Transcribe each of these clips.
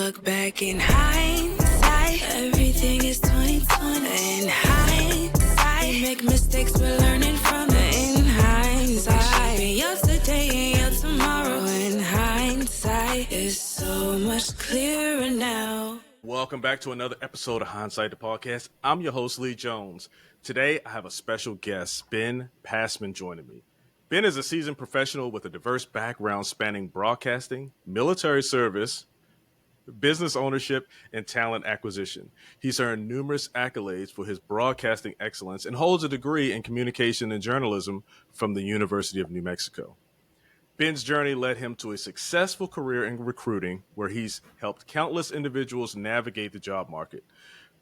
look back in hindsight, everything is 2020. In hindsight, we make mistakes, we're learning from it. In hindsight, shaping your today and your tomorrow. In hindsight, it's so much clearer now. Welcome back to another episode of Hindsight the Podcast. I'm your host, Lee Jones. Today, I have a special guest, Ben Passman, joining me. Ben is a seasoned professional with a diverse background spanning broadcasting, military service, business ownership, and talent acquisition. He's earned numerous accolades for his broadcasting excellence and holds a degree in communication and journalism from the University of New Mexico. Ben's journey led him to a successful career in recruiting, where he's helped countless individuals navigate the job market.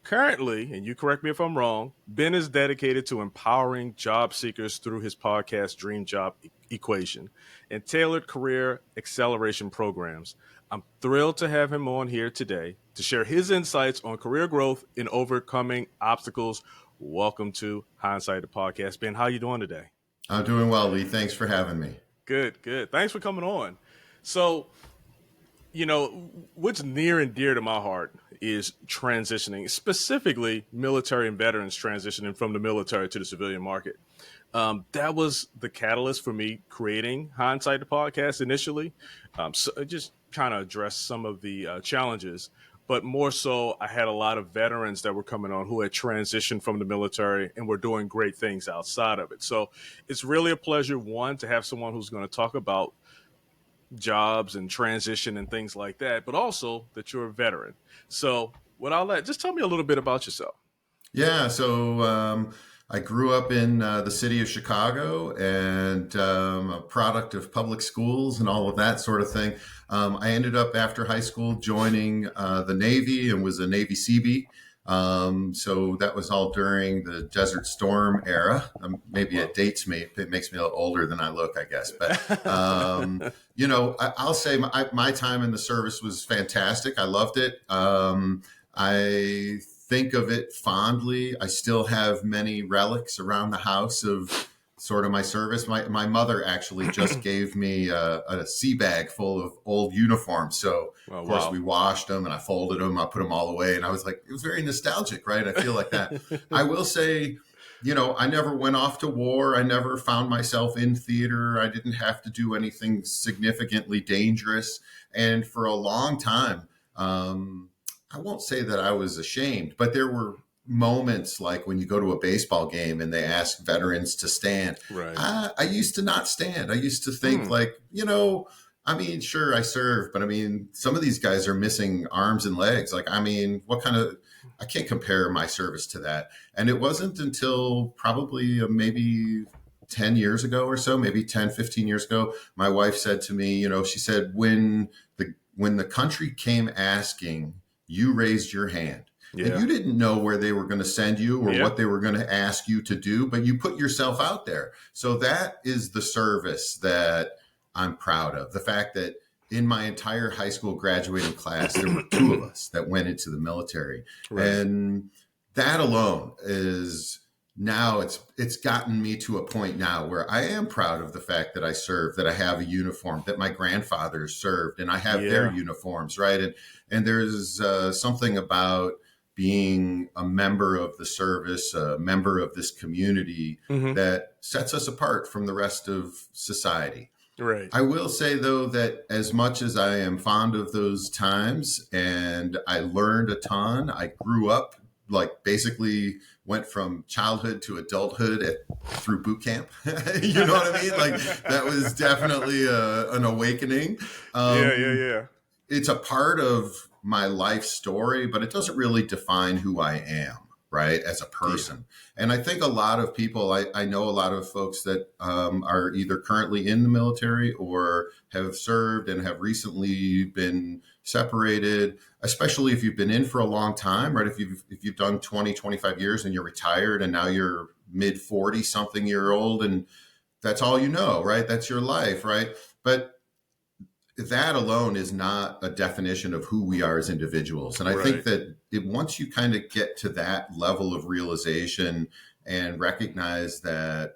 Currently, and you correct me if I'm wrong, Ben is dedicated to empowering job seekers through his podcast, Dream Job Equation, and tailored career acceleration programs. I'm thrilled to have him on here today to share his insights on career growth and overcoming obstacles. Welcome to Hindsight the Podcast. Ben, how you doing today? I'm doing well, Lee. Thanks for having me. Good. Thanks for coming on. So, what's near and dear to my heart is transitioning, specifically military and veterans transitioning from the military to the civilian market. That was the catalyst for me creating Hindsight the Podcast initially. So just trying to address some of the challenges, but more so I had a lot of veterans that were coming on who had transitioned from the military and were doing great things outside of it. So it's really a pleasure, one, to have someone who's going to talk about jobs and transition and things like that, but also that you're a veteran. So just tell me a little bit about yourself. Yeah. So I grew up in the city of Chicago and a product of public schools and all of that sort of thing. I ended up after high school joining the Navy and was a Navy Seabee. So that was all during the Desert Storm era. Maybe it dates me. It makes me a little older than I look, I guess. But, I'll say my time in the service was fantastic. I loved it. I think of it fondly. I still have many relics around the house of sort of my service. My mother actually just gave me a sea bag full of old uniforms. So of course we washed them and I folded them. I put them all away. And I was like, it was very nostalgic, right? I feel like that. I will say, I never went off to war. I never found myself in theater. I didn't have to do anything significantly dangerous. And for a long time, I won't say that I was ashamed, but there were moments like when you go to a baseball game and they ask veterans to stand. Right. I used to not stand. I used to think sure, I served, but some of these guys are missing arms and legs. I can't compare my service to that. And it wasn't until probably maybe 10 years ago or so, maybe 10, 15 years ago, my wife said to me, she said, when the country came asking, you raised your hand. Yeah. And you didn't know where they were going to send you or what they were going to ask you to do, but you put yourself out there. So that is the service that I'm proud of. The fact that in my entire high school graduating class, there were 2 of us that went into the military. Right. And that alone is now it's gotten me to a point now where I am proud of the fact that I served, that I have a uniform, that my grandfathers served and I have their uniforms, right? And there's something about being a member of the service, a member of this community that sets us apart from the rest of society. Right. I will say, though, that as much as I am fond of those times and I learned a ton, I grew up, basically went from childhood to adulthood through boot camp. You know what I mean? That was definitely an awakening. Yeah. It's a part of my life story, but it doesn't really define who I am, right, as a person. Yeah. And I think a lot of people, I know a lot of folks that are either currently in the military or have served and have recently been separated, especially if you've been in for a long time, right? If you've done 20, 25 years and you're retired and now you're mid 40 something year old and that's all you know, right? That's your life, right? But that alone is not a definition of who we are as individuals. And I think that once you kind of get to that level of realization and recognize that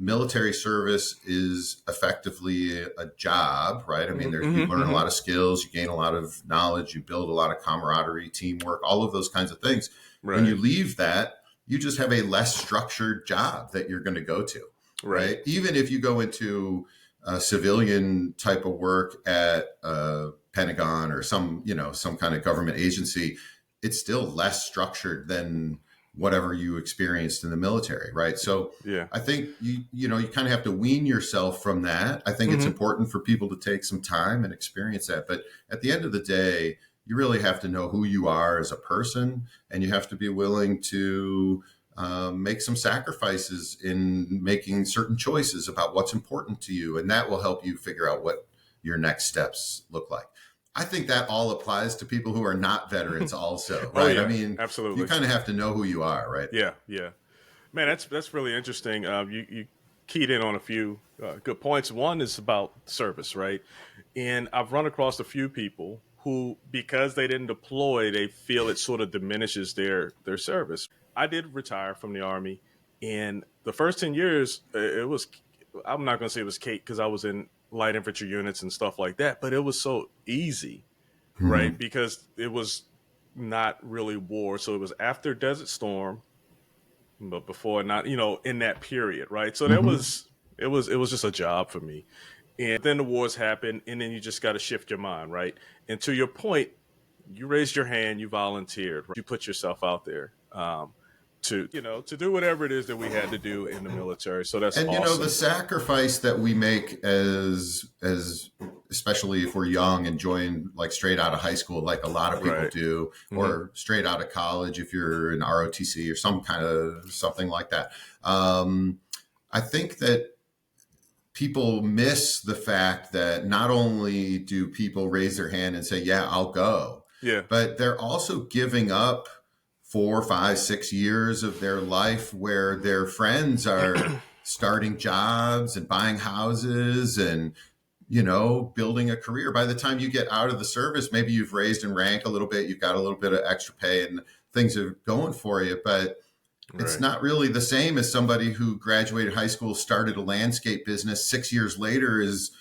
military service is effectively a job, right? I mean, you learn a lot of skills, you gain a lot of knowledge, you build a lot of camaraderie, teamwork, all of those kinds of things. Right. When you leave that, you just have a less structured job that you're going to go to, right? Even if you go into a civilian type of work at Pentagon or some kind of government agency, it's still less structured than whatever you experienced in the military, right? So I think you kind of have to wean yourself from that. I think it's important for people to take some time and experience that. But at the end of the day, you really have to know who you are as a person, and you have to be willing to make some sacrifices in making certain choices about what's important to you. And that will help you figure out what your next steps look like. I think that all applies to people who are not veterans also, right? I mean, absolutely. You kind of have to know who you are, right? Yeah. Man, that's really interesting. You keyed in on a few good points. One is about service, right? And I've run across a few people who, because they didn't deploy, they feel it sort of diminishes their service. I did retire from the Army, and the first 10 years, I'm not going to say it was cake because I was in light infantry units and stuff like that, but it was so easy, right? Because it was not really war. So it was after Desert Storm, but before not, in that period, right? So it was just a job for me. And then the wars happened, and then you just got to shift your mind, right? And to your point, you raised your hand, you volunteered, right? You put yourself out there to do whatever it is that we had to do in the military. So that's awesome. The sacrifice that we make as especially if we're young and join like straight out of high school, like a lot of people do, or straight out of college if you're in ROTC or some kind of something like that. I think that people miss the fact that not only do people raise their hand and say, yeah, I'll go, but they're also giving up 4, 5, 6 years of their life where their friends are starting jobs and buying houses and, building a career. By the time you get out of the service, maybe you've raised in rank a little bit, you've got a little bit of extra pay and things are going for you, but it's not really the same as somebody who graduated high school, started a landscape business 6 years later is,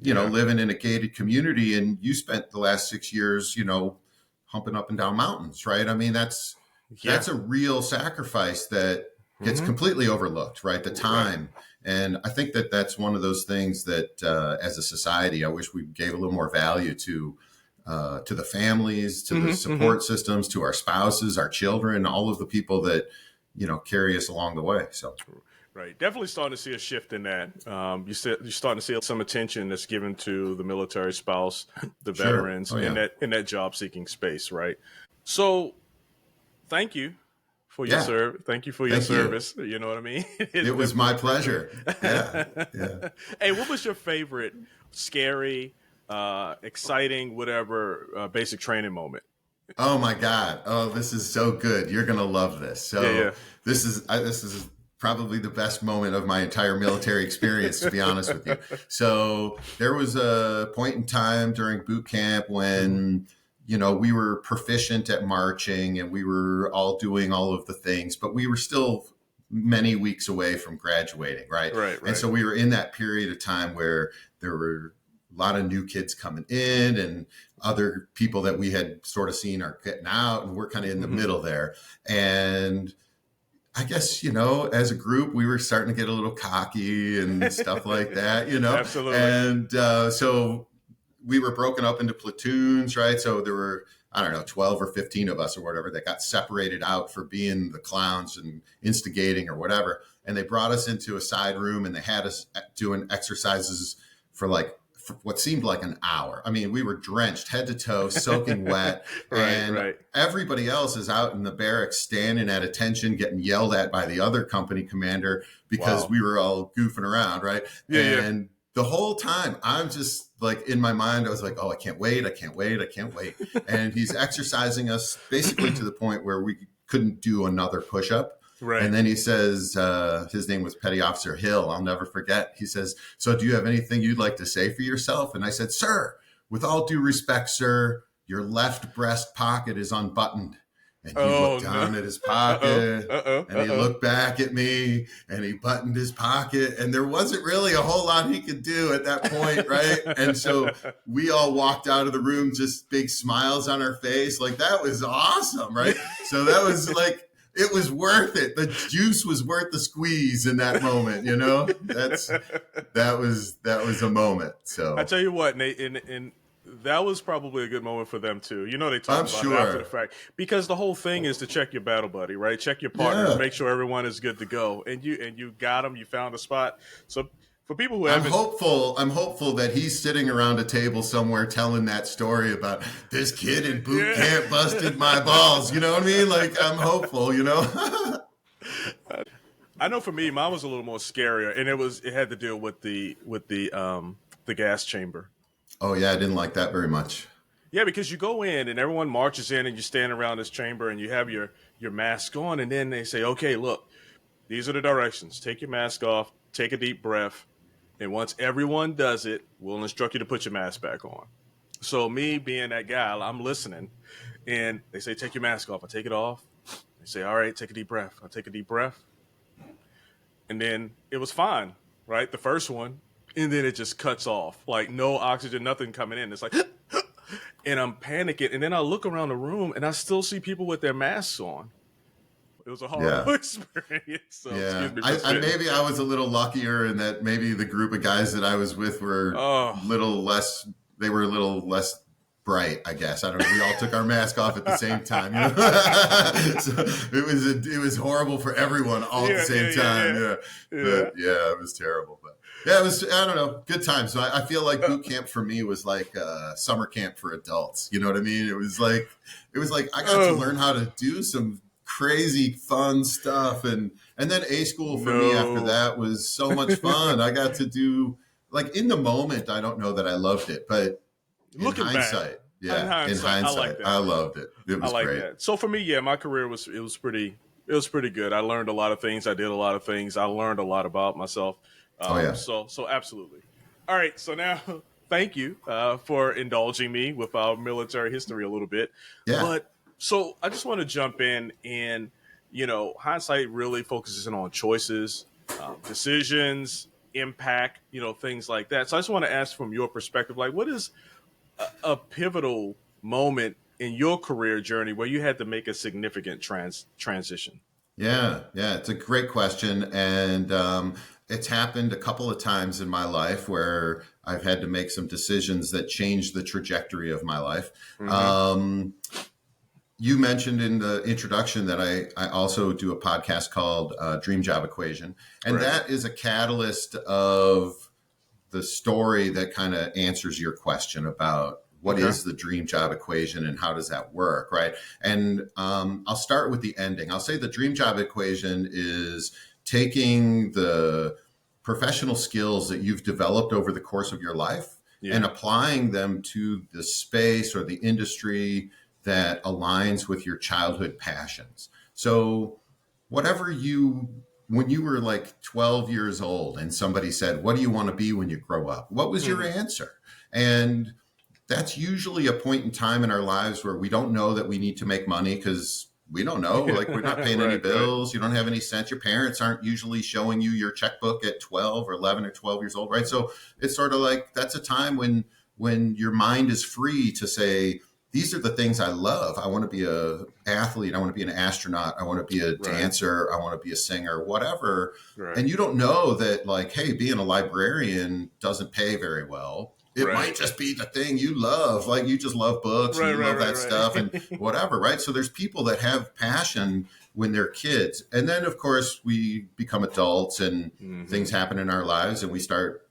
living in a gated community, and you spent the last 6 years, humping up and down mountains, right? I mean, that's a real sacrifice that gets completely overlooked, right? The time. And I think that that's one of those things that as a society, I wish we gave a little more value to the families, to the support systems, to our spouses, our children, all of the people that, carry us along the way. So, right. Definitely starting to see a shift in that. You're starting to see some attention that's given to the military spouse, the veterans, in that job seeking space, right? So, thank you for your service. Thank you for your service. You know what I mean? It was my pleasure. Yeah. Hey, what was your favorite scary, exciting, whatever basic training moment? Oh my God. Oh, this is so good. You're going to love this. So this is probably the best moment of my entire military experience, to be honest with you. So there was a point in time during boot camp when, we were proficient at marching and we were all doing all of the things, but we were still many weeks away from graduating. Right. And so we were in that period of time where there were a lot of new kids coming in and other people that we had sort of seen are getting out, and we're kind of in the middle there. And I guess, as a group, we were starting to get a little cocky and stuff like that, Absolutely. And so we were broken up into platoons, right? So there were, 12 or 15 of us or whatever that got separated out for being the clowns and instigating or whatever. And they brought us into a side room and they had us doing exercises for what seemed like an hour. I mean, we were drenched head to toe, soaking wet. Everybody else is out in the barracks standing at attention, getting yelled at by the other company commander because we were all goofing around, right? And the whole time I'm just like, in my mind, I was like, oh, I can't wait. And he's exercising us basically to the point where we couldn't do another push-up. Right. And then he says, his name was Petty Officer Hill. I'll never forget. He says, so do you have anything you'd like to say for yourself? And I said, sir, with all due respect, sir, your left breast pocket is unbuttoned. And he looked down at his pocket and he looked back at me and he buttoned his pocket. And there wasn't really a whole lot he could do at that point, right? And so we all walked out of the room, just big smiles on our face. Like, that was awesome, right? So that was like, it was worth it. The juice was worth the squeeze in that moment, you know? That was a moment. So I tell you what, Nate, and that was probably a good moment for them too. You know, they talk about it after the fact, because the whole thing is to check your battle buddy, right? Check your partners, make sure everyone is good to go, and you got them. You found a spot. So for people who haven't, I'm hopeful that he's sitting around a table somewhere telling that story about this kid in boot camp busted my balls. You know what I mean? Like, I'm hopeful, you know. I know for me, mine was a little more scarier, and it had to deal with the gas chamber. Oh yeah, I didn't like that very much. Yeah, because you go in and everyone marches in and you stand around this chamber and you have your mask on, and then they say, okay, look, these are the directions. Take your mask off, take a deep breath, and once everyone does it, we'll instruct you to put your mask back on. So me being that guy, I'm listening, and they say, take your mask off. I take it off. They say, all right, take a deep breath. I take a deep breath. And then it was fine, right? The first one. And then it just cuts off, like no oxygen, nothing coming in. It's like, and I'm panicking. And then I look around the room and I still see people with their masks on. It was a horrible experience. So, excuse me maybe I was a little luckier in that maybe the group of guys that I was with were a little less bright, I guess. I don't know. We all took our mask off at the same time. You know? So it was horrible for everyone all at the same time. But it was terrible. But yeah, it was, I don't know, good times. So I feel like boot camp for me was like summer camp for adults. You know what I mean? It was like I got to learn how to do some crazy fun stuff. And then A school for me after that was so much fun. I got to do, like, in the moment, I don't know that I loved it, but looking hindsight, back, in hindsight, I loved it. It was great. That. So for me, my career was pretty good. I learned a lot of things. I did a lot of things. I learned a lot about myself. So absolutely. All right. So now, thank you for indulging me with our military history a little bit. Yeah. But so I just want to jump in, and hindsight really focuses in on choices, decisions, impact, things like that. So I just want to ask from your perspective, like, what is a pivotal moment in your career journey where you had to make a significant transition? Yeah, it's a great question. And it's happened a couple of times in my life where I've had to make some decisions that changed the trajectory of my life. Mm-hmm. You mentioned in the introduction that I also do a podcast called Dream Job Equation. And that is a catalyst of the story that kind of answers your question about what is the dream job equation and how does that work, right? And I'll start with the ending. I'll say the dream job equation is taking the professional skills that you've developed over the course of your life and applying them to the space or the industry that aligns with your childhood passions. So whatever when you were like 12 years old and somebody said, what do you want to be when you grow up? What was your answer? And that's usually a point in time in our lives where we don't know that we need to make money because we don't know, like we're not paying any bills. You don't have any sense. Your parents aren't usually showing you your checkbook at 12 or 11 or 12 years old, right? So it's sort of like, that's a time when your mind is free to say, these are the things I love. I want to be an athlete. I want to be an astronaut. I want to be a dancer. I want to be a singer, whatever. Right. And you don't know that, like, hey, being a librarian doesn't pay very well. It might just be the thing you love. Like, you just love books and you love that stuff and whatever, right? So there's people that have passion when they're kids. And then, of course, we become adults and things happen in our lives and we start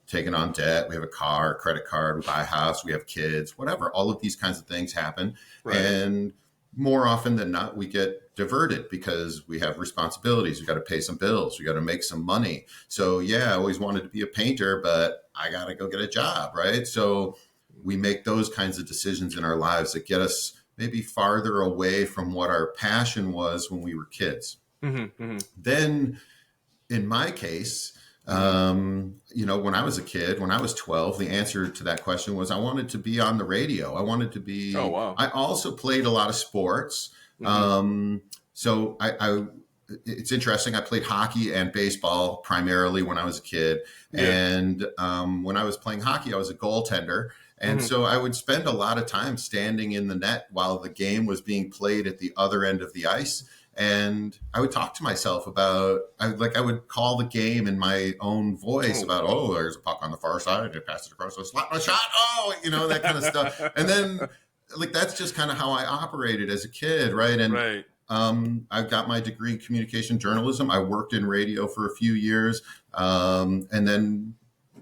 taking on debt. We have a car, a credit card, we buy a house, we have kids, whatever. All of these kinds of things happen. Right. And more often than not, we get diverted because we have responsibilities. We got to pay some bills. We got to make some money. So I always wanted to be a painter, but I got to go get a job, right? So we make those kinds of decisions in our lives that get us maybe farther away from what our passion was when we were kids. Then in my case, when I was a kid, when I was 12, the answer to that question was I wanted to be on the radio. I wanted to be, I also played a lot of sports. So it's interesting. I played hockey and baseball primarily when I was a kid. And when I was playing hockey, I was a goaltender. And so I would spend a lot of time standing in the net while the game was being played at the other end of the ice. And I would talk to myself about, I would call the game in my own voice about, there's a puck on the far side, and pass it across, so slap my shot, that kind of stuff. And then, that's just kind of how I operated as a kid, right? And I've got my degree in communication journalism. I worked in radio for a few years, and then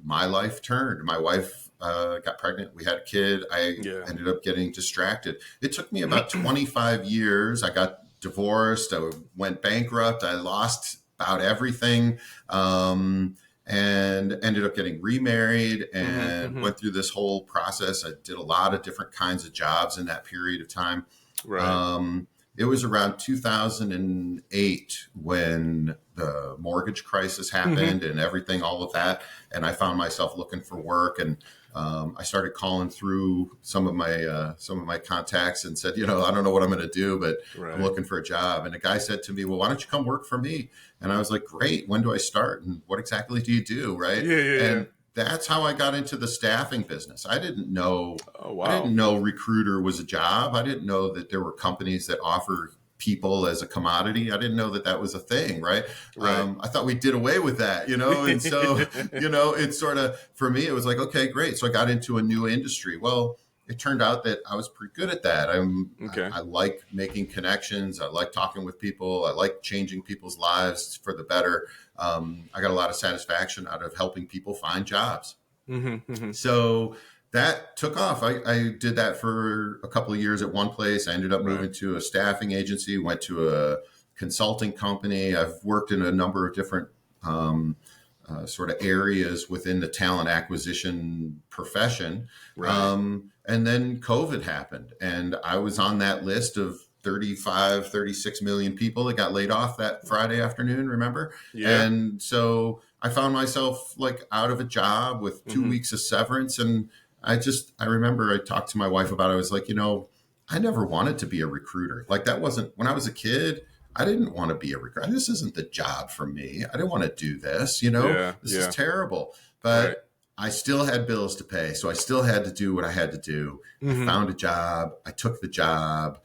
my life turned. My wife got pregnant. We had a kid. I ended up getting distracted. It took me about 25 years. I got divorced. I went bankrupt. I lost about everything, and ended up getting remarried and went through this whole process. I did a lot of different kinds of jobs in that period of time. Right. It was around 2008 when the mortgage crisis happened and everything, all of that. And I found myself looking for work, and I started calling through some of my contacts and said, I don't know what I'm going to do, but I'm looking for a job. And a guy said to me, well, why don't you come work for me? And I was like, great. When do I start? And what exactly do you do? Right. And that's how I got into the staffing business. I didn't know. I didn't know recruiter was a job. I didn't know that there were companies that offer people as a commodity. I didn't know that was a thing, right? I thought we did away with that, and so, it's sort of, for me, it was like, okay, great. So I got into a new industry. Well, it turned out that I was pretty good at that. I like making connections. I like talking with people. I like changing people's lives for the better. I got a lot of satisfaction out of helping people find jobs. So that took off. I did that for a couple of years at one place. I ended up moving to a staffing agency, went to a consulting company. I've worked in a number of different sort of areas within the talent acquisition profession. And then COVID happened, and I was on that list of 36 million people that got laid off that Friday afternoon, remember? And so I found myself out of a job with 2 weeks of severance. And I remember I talked to my wife about it. I was like, I never wanted to be a recruiter. That wasn't, when I was a kid, I didn't want to be a recruiter. This isn't the job for me. I didn't want to do this, this is terrible. But I still had bills to pay. So I still had to do what I had to do. I found a job. I took the job.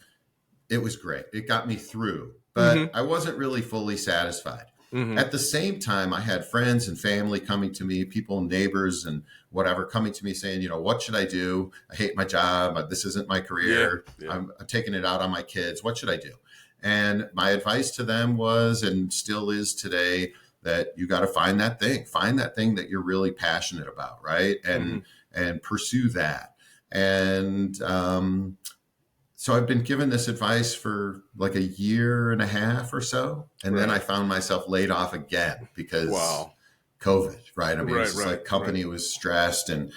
It was great. It got me through, but I wasn't really fully satisfied. At the same time, I had friends and family coming to me, people, neighbors and whatever, coming to me saying, what should I do? I hate my job. This isn't my career. I'm taking it out on my kids. What should I do? And my advice to them was, and still is today, that you got to find that thing that you're really passionate about. Right. And pursue that. And, so I've been given this advice for a year and a half or so. And then I found myself laid off again because COVID, right? I mean, it's company was stressed and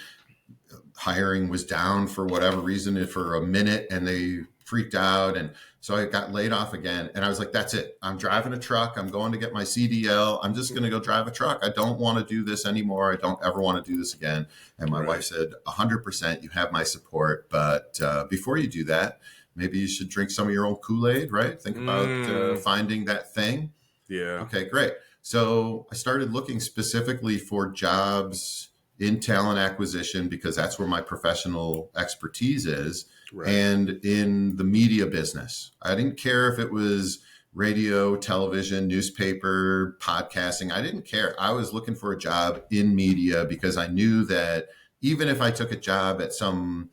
hiring was down for whatever reason for a minute, and they freaked out. And so I got laid off again. And I was like, that's it. I'm driving a truck. I'm going to get my CDL. I'm just going to go drive a truck. I don't want to do this anymore. I don't ever want to do this again. And my wife said, 100%, you have my support. But before you do that, maybe you should drink some of your own Kool-Aid, right? Think about finding that thing. Yeah. Okay, great. So I started looking specifically for jobs in talent acquisition because that's where my professional expertise is, and in the media business. I didn't care if it was radio, television, newspaper, podcasting. I didn't care. I was looking for a job in media because I knew that even if I took a job at some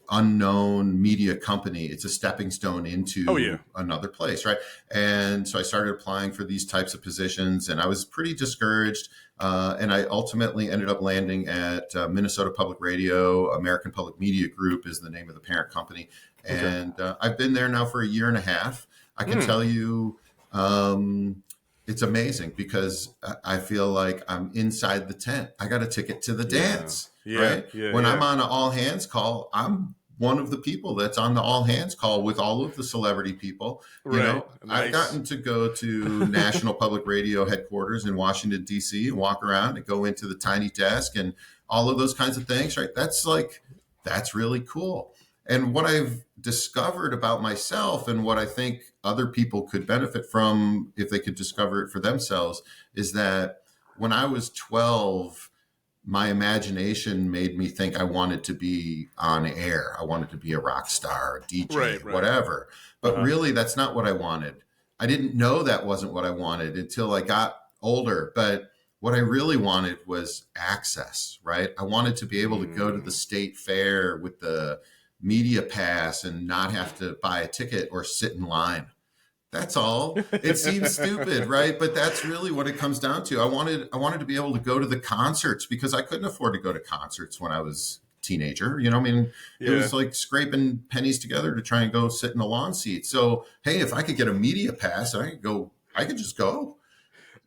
unknown media company, it's a stepping stone into another place, right? And so I started applying for these types of positions, and I was pretty discouraged. And I ultimately ended up landing at Minnesota Public Radio. American Public Media Group is the name of the parent company. And I've been there now for a year and a half. I can tell you it's amazing because I feel like I'm inside the tent. I got a ticket to the dance, right? When I'm on an all hands call, I'm one of the people that's on the all hands call with all of the celebrity people. You know, nice. I've gotten to go to National Public Radio headquarters in Washington, D.C. and walk around and go into the tiny desk and all of those kinds of things, right? That's really cool. And what I've discovered about myself and what I think other people could benefit from if they could discover it for themselves is that when I was 12, my imagination made me think I wanted to be on air. I wanted to be a rock star, a DJ, whatever. But really, that's not what I wanted. I didn't know that wasn't what I wanted until I got older. But what I really wanted was access, right? I wanted to be able to go to the state fair with the media pass and not have to buy a ticket or sit in line. That's all. It seems stupid, right? But that's really what it comes down to. I wanted to be able to go to the concerts because I couldn't afford to go to concerts when I was a teenager. You know, I mean, it was like scraping pennies together to try and go sit in the lawn seat. So, hey, if I could get a media pass, I could just go.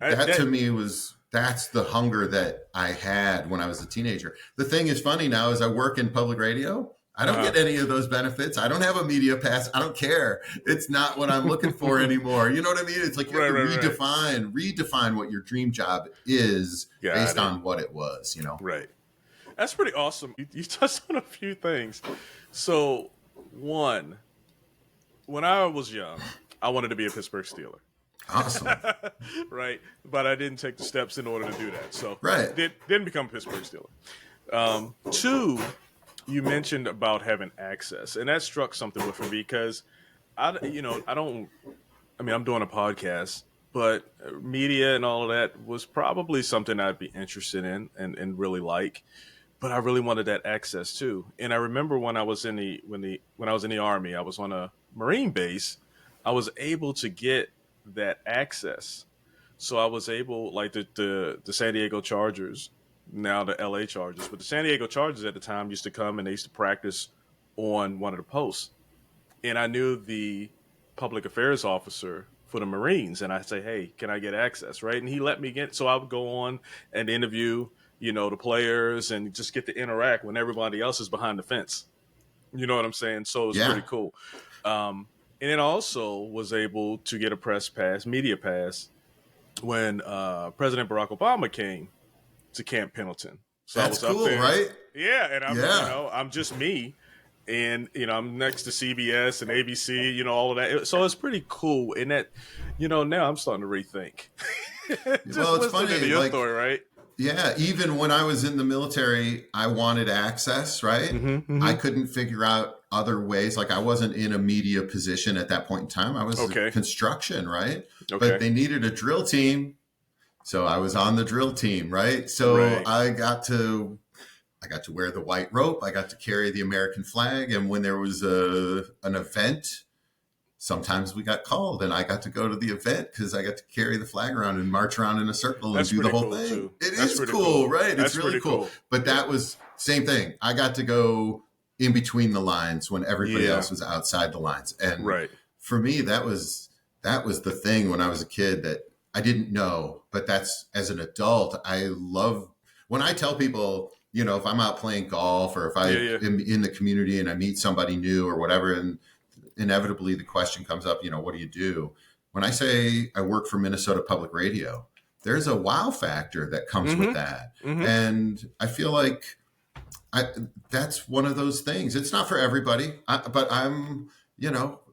That to me that's the hunger that I had when I was a teenager. The thing is funny now is I work in public radio. I don't get any of those benefits. I don't have a media pass. I don't care. It's not what I'm looking for anymore. You know what I mean? It's like you have to redefine what your dream job is based on what it was, you know? Right. That's pretty awesome. You touched on a few things. So, one, when I was young, I wanted to be a Pittsburgh Steeler. Awesome. Right. But I didn't take the steps in order to do that. So, didn't become a Pittsburgh Steeler. Two, you mentioned about having access, and that struck something with me because I'm doing a podcast, but media and all of that was probably something I'd be interested in and really like, but I really wanted that access too. And I remember when I was in the Army, I was on a Marine base, I was able to get that access. So I was able, like the San Diego Chargers, now the LA Chargers, but the San Diego Chargers at the time used to come and they used to practice on one of the posts. And I knew the public affairs officer for the Marines, and I say, hey, can I get access, right? And he let me get, so I would go on and interview, the players and just get to interact when everybody else is behind the fence. You know what I'm saying? So it was pretty cool. And then also was able to get a press pass, media pass, when President Barack Obama came to Camp Pendleton. So that's I was cool, up there. right? Yeah, and I'm just me, and I'm next to CBS and ABC, all of that. So it's pretty cool. And that, now I'm starting to rethink. Well, it's funny, to your story, right? Yeah, even when I was in the military, I wanted access, right? I couldn't figure out other ways. Like I wasn't in a media position at that point in time. I was in construction, right? But they needed a drill team. So I was on the drill team, right? So I got to wear the white rope. I got to carry the American flag. And when there was an event, sometimes we got called and I got to go to the event because I got to carry the flag around and march around in a circle and do the whole thing. Too. It is cool, right? It's really cool. But that was same thing. I got to go in between the lines when everybody else was outside the lines. And for me, that was the thing when I was a kid that I didn't know, but that's as an adult, I love when I tell people, if I'm out playing golf or if I am in the community and I meet somebody new or whatever, and inevitably the question comes up, what do you do? When I say I work for Minnesota Public Radio, there's a wow factor that comes with that. And I feel like that's one of those things. It's not for everybody, but I'm,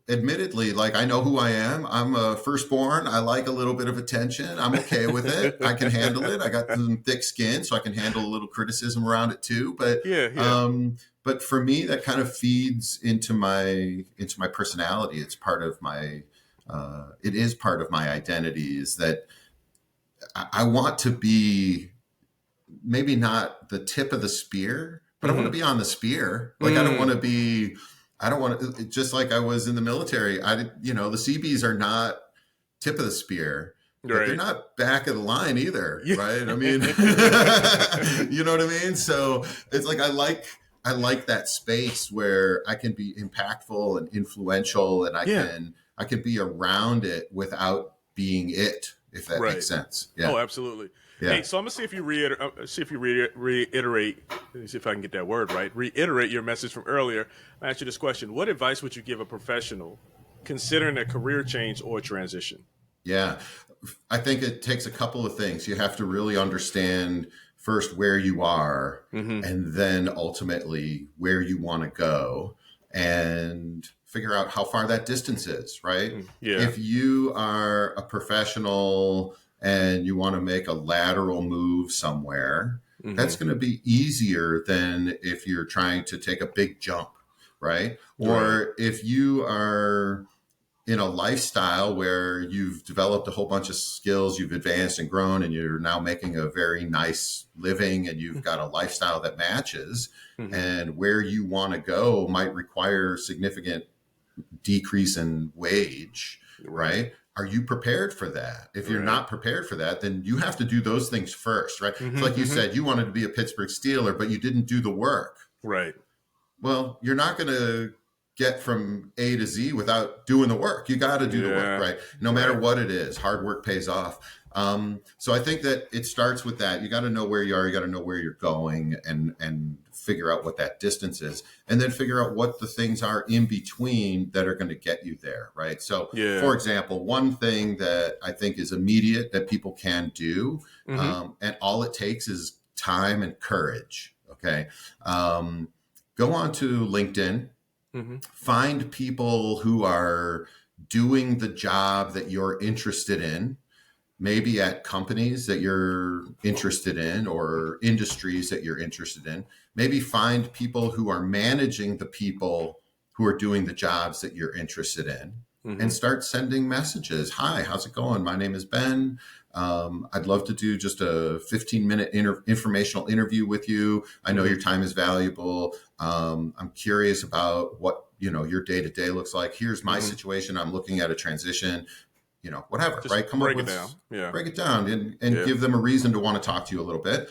admittedly, like I know who I am. I'm a firstborn. I like a little bit of attention. I'm okay with it. I can handle it. I got some thick skin, so I can handle a little criticism around it too. But but for me, that kind of feeds into my personality. It's part of my it is part of my identity. Is that I want to be maybe not the tip of the spear, but I want to be on the spear. Like I don't want to, just like I was in the military, the CBs are not tip of the spear, but they're not back of the line either. Right. I mean, you know what I mean? So it's like, I like that space where I can be impactful and influential and I can be around it without being it, if that makes sense. Yeah. Oh, absolutely. Yeah. Hey, so I'm gonna see if you reiterate. Let me see if I can get that word right. Reiterate your message from earlier. I asked you this question: what advice would you give a professional considering a career change or transition? Yeah, I think it takes a couple of things. You have to really understand first where you are, and then ultimately where you want to go. and figure out how far that distance is, right? Yeah. If you are a professional and you want to make a lateral move somewhere, that's going to be easier than if you're trying to take a big jump, right? Or if you are in a lifestyle where you've developed a whole bunch of skills, you've advanced and grown, and you're now making a very nice living, and you've got a lifestyle that matches, and where you want to go might require significant decrease in wage, right? Are you prepared for that? If you're not prepared for that, then you have to do those things first, right? So like you said, you wanted to be a Pittsburgh Steeler, but you didn't do the work. Right. Well, you're not going to get from A to Z without doing the work. You got to do the work, right? No matter what it is, hard work pays off. So I think that it starts with that. You got to know where you are. You got to know where you're going, and figure out what that distance is, and then figure out what the things are in between that are going to get you there, right? So, for example, one thing that I think is immediate that people can do, and all it takes is time and courage. Okay, go on to LinkedIn. Find people who are doing the job that you're interested in, maybe at companies that you're interested in or industries that you're interested in. Maybe find people who are managing the people who are doing the jobs that you're interested in, and start sending messages. Hi, how's it going? My name is Ben. I'd love to do just a 15-minute informational interview with you. I know your time is valuable. I'm curious about what, your day-to-day looks like. Here's my situation. I'm looking at a transition, whatever, Just right? break it down. Yeah. Break it down and give them a reason to want to talk to you a little bit.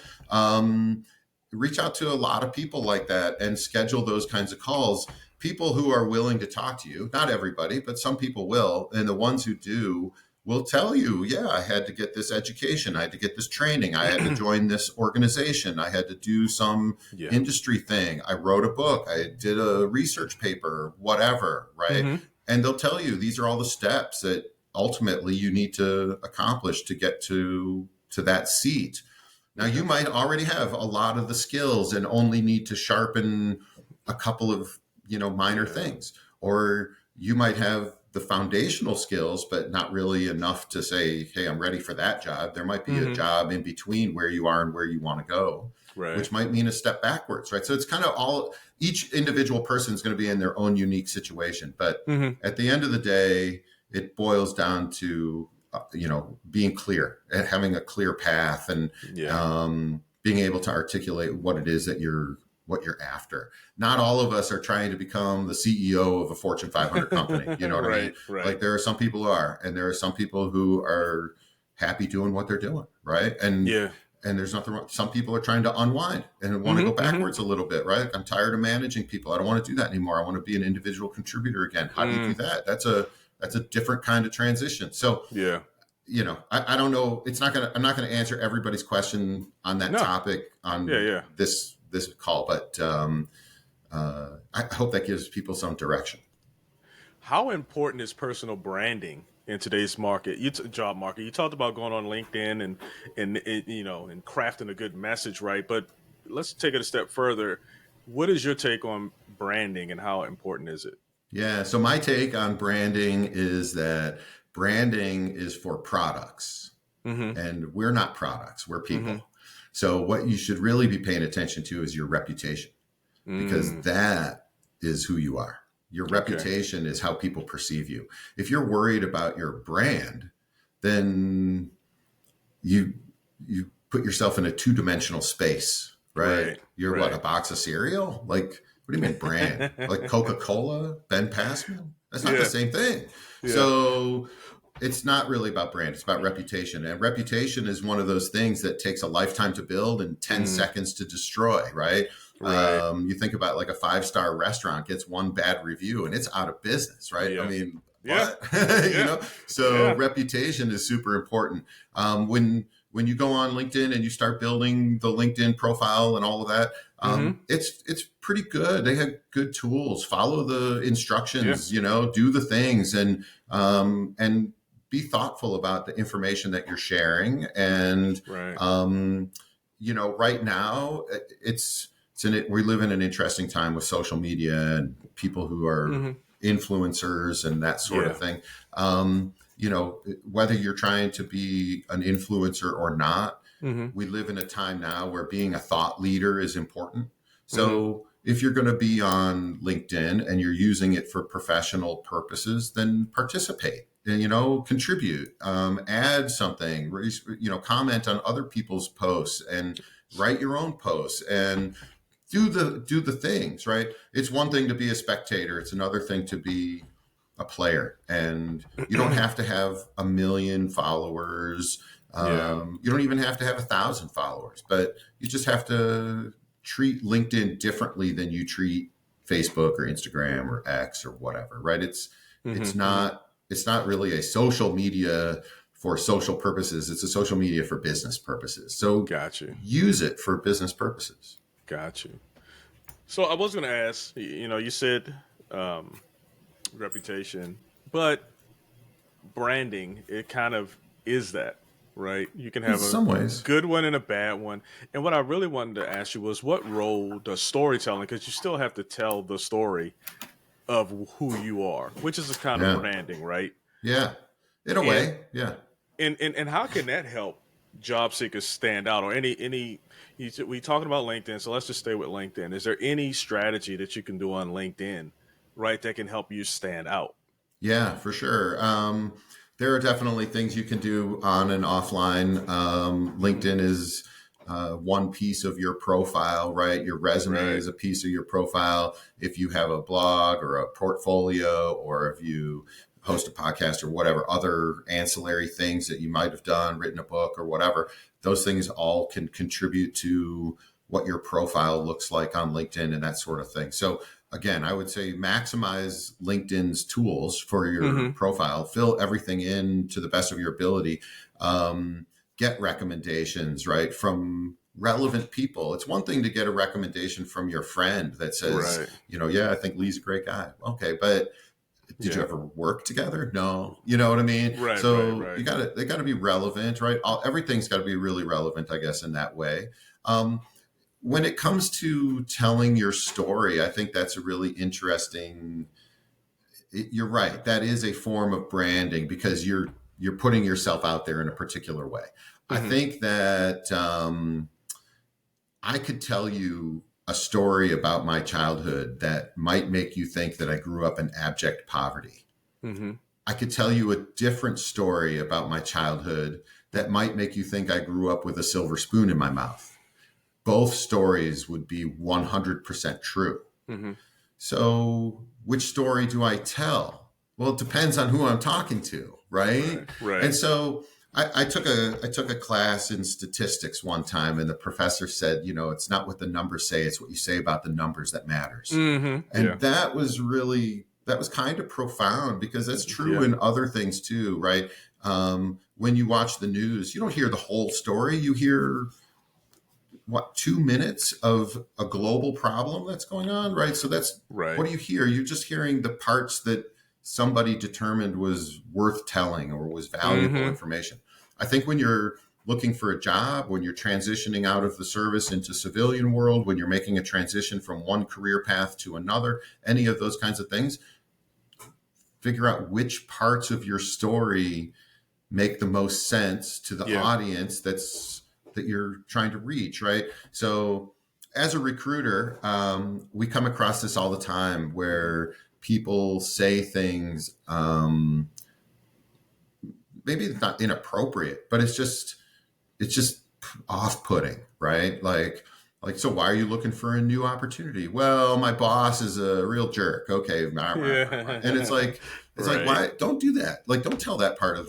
Reach out to a lot of people like that and schedule those kinds of calls. People who are willing to talk to you, not everybody, but some people will. And the ones who do will tell you, yeah, I had to get this education. I had to get this training. I had to join this organization. I had to do some industry thing. I wrote a book. I did a research paper, whatever, right? And they'll tell you, these are all the steps that ultimately you need to accomplish to get to that seat. Now, you might already have a lot of the skills and only need to sharpen a couple of, minor things, or you might have the foundational skills, but not really enough to say, hey, I'm ready for that job. There might be a job in between where you are and where you want to go, which might mean a step backwards, right? So it's kind of each individual person is going to be in their own unique situation. But at the end of the day, it boils down to, being clear and having a clear path, and being able to articulate what it is that what you're after. Not all of us are trying to become the CEO of a Fortune 500 company. You know what I mean? Right. Like, there are some people who are, and there are some people who are happy doing what they're doing. Right. And there's nothing wrong. Some people are trying to unwind and want to go backwards a little bit. Right. I'm tired of managing people. I don't want to do that anymore. I want to be an individual contributor again. How do you do that? That's a different kind of transition. So, I don't know. I'm not going to answer everybody's question on that topic on this call, but I hope that gives people some direction. How important is personal branding in today's market? Job market. You talked about going on LinkedIn and crafting a good message, right? But let's take it a step further. What is your take on branding, and how important is it? Yeah. So my take on branding is that branding is for products, and we're not products, we're people. So what you should really be paying attention to is your reputation, because that is who you are. Your reputation is how people perceive you. If you're worried about your brand, then you put yourself in a two-dimensional space, right? You're what, a box of cereal? Like, what do you mean brand? Like Coca-Cola, Ben Passman? That's not the same thing. So it's not really about brand. It's about reputation. And reputation is one of those things that takes a lifetime to build and 10 seconds to destroy, right? You think about like a 5-star restaurant gets one bad review and it's out of business, right? I mean, what? So reputation is super important. When you go on LinkedIn and you start building the LinkedIn profile and all of that, it's pretty good. They have good tools. Follow the instructions, do the things, and be thoughtful about the information that you're sharing. And, right now we live in an interesting time with social media and people who are influencers and that sort of thing. Whether you're trying to be an influencer or not, we live in a time now where being a thought leader is important. So if you're going to be on LinkedIn and you're using it for professional purposes, then participate and, contribute, add something, comment on other people's posts and write your own posts and do the things, right? It's one thing to be a spectator. It's another thing to be a player, and you don't have to have 1 million followers. You don't even have to have 1,000 followers, but you just have to treat LinkedIn differently than you treat Facebook or Instagram or X or whatever, right? It's not really a social media for social purposes. It's a social media for business purposes. So use it for business purposes. Got you. So I was going to ask, you said reputation, but branding, it kind of is that, right? You can have a good one and a bad one. And what I really wanted to ask you was, what role does storytelling, because you still have to tell the story of who you are, which is a kind of branding, right? Yeah, in a way, yeah. And how can that help job seekers stand out, or we talking about LinkedIn, so let's just stay with LinkedIn. Is there any strategy that you can do on LinkedIn, right, that can help you stand out? Yeah, for sure. There are definitely things you can do on and offline. LinkedIn is one piece of your profile, right? Your resume is a piece of your profile. If you have a blog or a portfolio, or if you host a podcast or whatever other ancillary things that you might have done, written a book or whatever, those things all can contribute to what your profile looks like on LinkedIn and that sort of thing. So again, I would say maximize LinkedIn's tools for your profile, fill everything in to the best of your ability, get recommendations, right, from relevant people. It's one thing to get a recommendation from your friend that says, I think Lee's a great guy. Okay, but did you ever work together? No. You know what I mean? Right. So they gotta be relevant, right? Everything's got to be really relevant, I guess, in that way. When it comes to telling your story, I think that's a really interesting. You're right. That is a form of branding because you're putting yourself out there in a particular way. I think that I could tell you a story about my childhood that might make you think that I grew up in abject poverty. I could tell you a different story about my childhood that might make you think I grew up with a silver spoon in my mouth. Both stories would be 100% true. So which story do I tell? Well, it depends on who I'm talking to, right? And so I took a class in statistics one time, and the professor said, it's not what the numbers say, it's what you say about the numbers that matters. And that was kind of profound because that's true in other things too, right? When you watch the news, you don't hear the whole story. You hear 2 minutes of a global problem that's going on, right? So that's what do you hear? You're just hearing the parts that somebody determined was worth telling or was valuable information. I think when you're looking for a job, when you're transitioning out of the service into civilian world, when you're making a transition from one career path to another, any of those kinds of things, figure out which parts of your story make the most sense to the audience that you're trying to reach, right? So as a recruiter, we come across this all the time where people say things, maybe it's not inappropriate, but it's just off-putting, right? Like, so why are you looking for a new opportunity? Well, my boss is a real jerk. Okay. And it's like, why? Don't do that. Like, don't tell that part of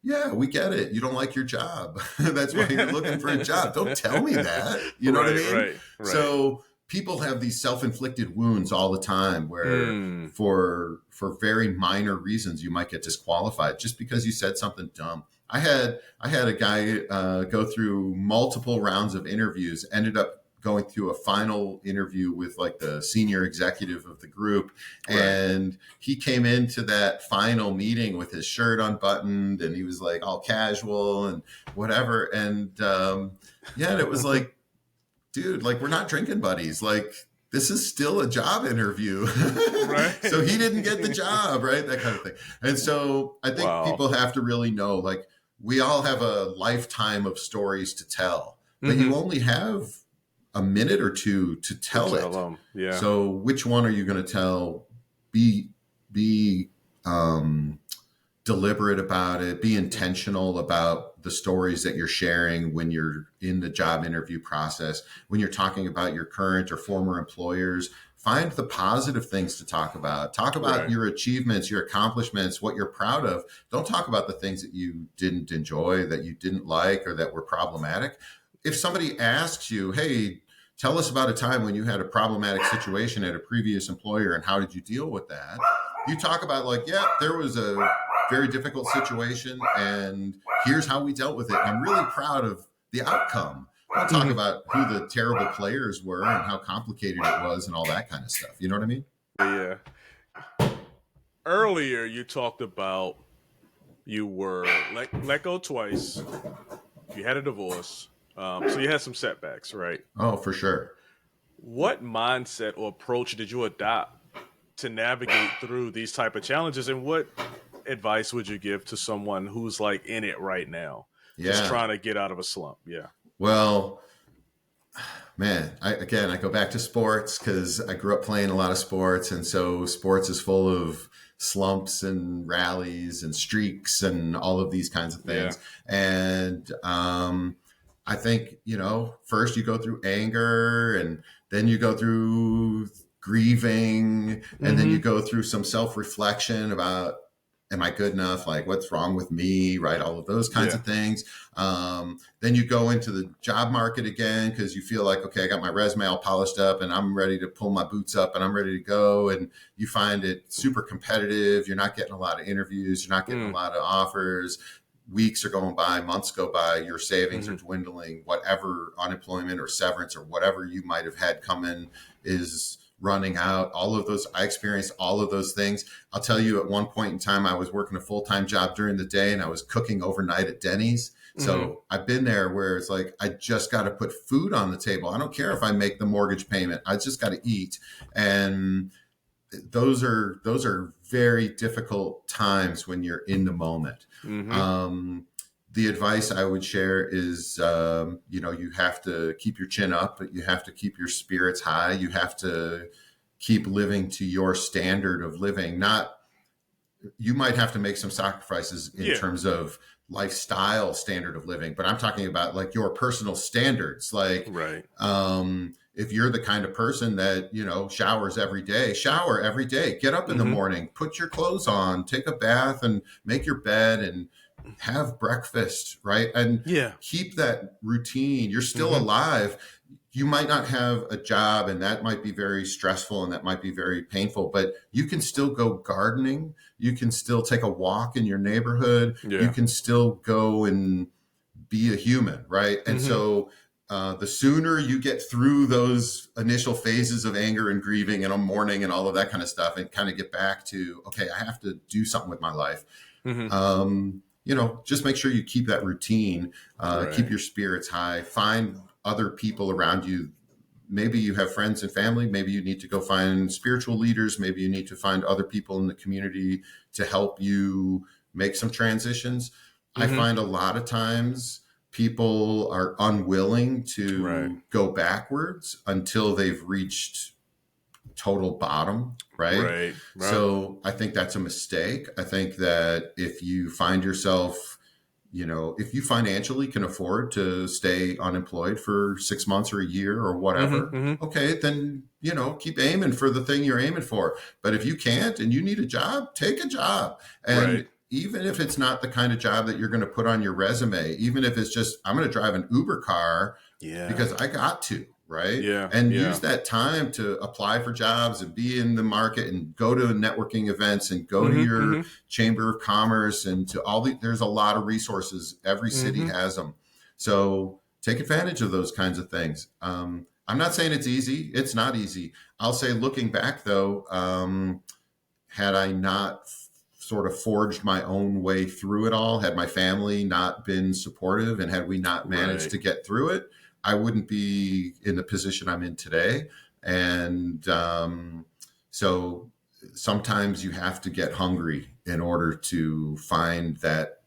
yeah, we get it. You don't like your job. That's why you're looking for a job. Don't tell me that. You know what I mean? Right. So people have these self-inflicted wounds all the time where for very minor reasons, you might get disqualified just because you said something dumb. I had a guy go through multiple rounds of interviews, ended up going through a final interview with the senior executive of the group. And he came into that final meeting with his shirt unbuttoned and he was all casual and whatever. And and it was dude, like, we're not drinking buddies. Like, this is still a job interview. Right. So he didn't get the job, right? That kind of thing. And so I think people have to really know, like, we all have a lifetime of stories to tell, but you only have a minute or two to tell it. Yeah. So which one are you going to tell? Be deliberate about it. Be intentional about the stories that you're sharing when you're in the job interview process. When you're talking about your current or former employers, find the positive things to talk about. Talk about your achievements, your accomplishments, what you're proud of. Don't talk about the things that you didn't enjoy, that you didn't like, or that were problematic. If somebody asks you, hey, tell us about a time when you had a problematic situation at a previous employer and how did you deal with that? You talk about, like, yeah, there was a very difficult situation and here's how we dealt with it. I'm really proud of the outcome. I'll talk about who the terrible players were and how complicated it was and all that kind of stuff. You know what I mean? Yeah. Earlier, you talked about you were let go twice. You had a divorce. So you had some setbacks, right? Oh, for sure. What mindset or approach did you adopt to navigate through these type of challenges? And what advice would you give to someone who's like in it right now? Just trying to get out of a slump. Yeah. Well, man, I go back to sports because I grew up playing a lot of sports. And so sports is full of slumps and rallies and streaks and all of these kinds of things. Yeah. And I think, first you go through anger and then you go through grieving and then you go through some self-reflection about, am I good enough? Like, what's wrong with me? Right. All of those kinds of things. Then you go into the job market again because you feel like, okay, I got my resume all polished up and I'm ready to pull my boots up and I'm ready to go. And you find it super competitive. You're not getting a lot of interviews. You're not getting a lot of offers. Weeks are going by, months go by, your savings are dwindling, whatever unemployment or severance or whatever you might have had come in is running out. All of those, I experienced all of those things. I'll tell you, at one point in time, I was working a full-time job during the day and I was cooking overnight at Denny's. So I've been there where it's like, I just got to put food on the table. I don't care if I make the mortgage payment. I just got to eat. And those are very difficult times when you're in the moment. The advice I would share is, you have to keep your chin up, but you have to keep your spirits high. You have to keep living to your standard of living. You might have to make some sacrifices in terms of lifestyle standard of living, but I'm talking about like your personal standards. Like, if you're the kind of person that, showers every day, shower every day, get up in the morning, put your clothes on, take a bath and make your bed and have breakfast, right? And keep that routine. You're still alive. You might not have a job and that might be very stressful and that might be very painful, but you can still go gardening. You can still take a walk in your neighborhood. You can still go and be a human, right? And so the sooner you get through those initial phases of anger and grieving and mourning and all of that kind of stuff and kind of get back to, okay, I have to do something with my life. Just make sure you keep that routine, keep your spirits high, find other people around you. Maybe you have friends and family. Maybe you need to go find spiritual leaders. Maybe you need to find other people in the community to help you make some transitions. I find a lot of times people are unwilling to go backwards until they've reached total bottom, right? So I think that's a mistake. I think that if you find yourself, if you financially can afford to stay unemployed for 6 months or a year or whatever, okay, then, keep aiming for the thing you're aiming for. But if you can't and you need a job, take a job. And even if it's not the kind of job that you're going to put on your resume, even if it's just, I'm going to drive an Uber car because I got to, right? Use that time to apply for jobs and be in the market and go to networking events and go to your chamber of commerce and to there's a lot of resources. Every city has them. So take advantage of those kinds of things. I'm not saying it's easy. It's not easy. I'll say, looking back though, had I not sort of forged my own way through it all, had my family not been supportive and had we not managed to get through it, I wouldn't be in the position I'm in today. And so sometimes you have to get hungry in order to find that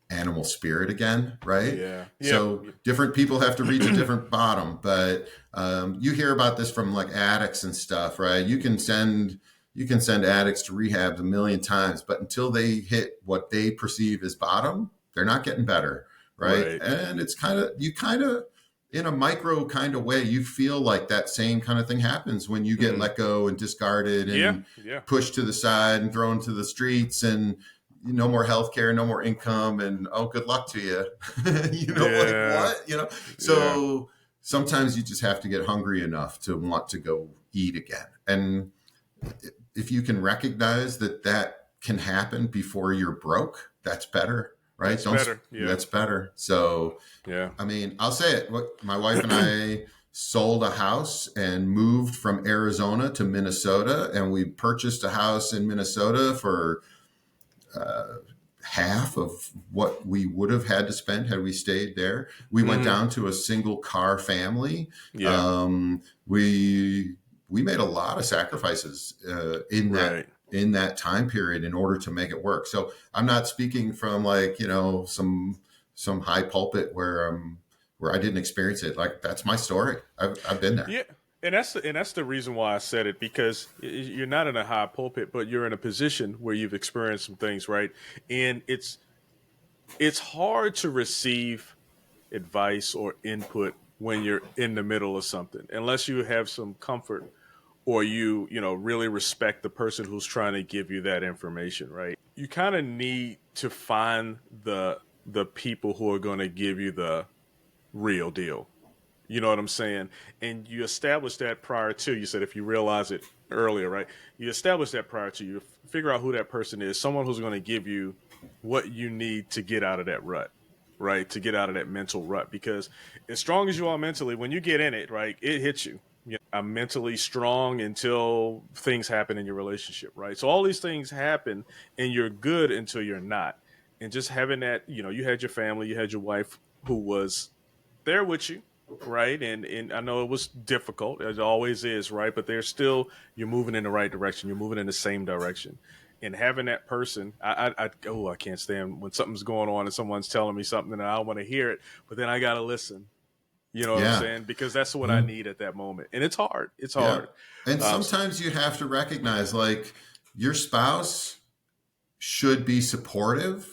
animal spirit again, right? Yeah. So different people have to reach a different bottom, but you hear about this from like addicts and stuff, right? You can send addicts to rehab a million times, but until they hit what they perceive as bottom, they're not getting better, right? And it's kind of in a micro kind of way, you feel like that same kind of thing happens when you get let go and discarded and pushed to the side and thrown to the streets, and no more healthcare, no more income, and oh, good luck to you. Like what? So sometimes you just have to get hungry enough to want to go eat again. And if you can recognize that can happen before you're broke, that's better. Right. That's better. So, I mean, I'll say it. My wife and I sold a house and moved from Arizona to Minnesota, and we purchased a house in Minnesota for half of what we would have had to spend had we stayed there. We went down to a single car family. We made a lot of sacrifices in that time period in order to make it work. So I'm not speaking from like, some high pulpit where I didn't experience it. Like, that's my story. I've been there. Yeah. And that's the reason why I said it, because you're not in a high pulpit, but you're in a position where you've experienced some things, right? And it's hard to receive advice or input when you're in the middle of something, unless you have some comfort or you really respect the person who's trying to give you that information, right? You kind of need to find the people who are going to give you the real deal. You know what I'm saying? And you establish that prior to, you said if you realize it earlier, right? You establish that prior to, you figure out who that person is, someone who's going to give you what you need to get out of that rut, right? To get out of that mental rut. Because as strong as you are mentally, when you get in it, right, it hits you. I'm mentally strong until things happen in your relationship, right? So all these things happen and you're good until you're not. And just having that, you had your family, you had your wife who was there with you, right? And I know it was difficult, as it always is, right? But you're moving in the right direction. You're moving in the same direction. And having that person, I can't stand when something's going on and someone's telling me something and I don't want to hear it, but then I got to listen. You know what I'm saying? Because that's what I need at that moment. And it's hard. It's hard. And sometimes you have to recognize, like, your spouse should be supportive.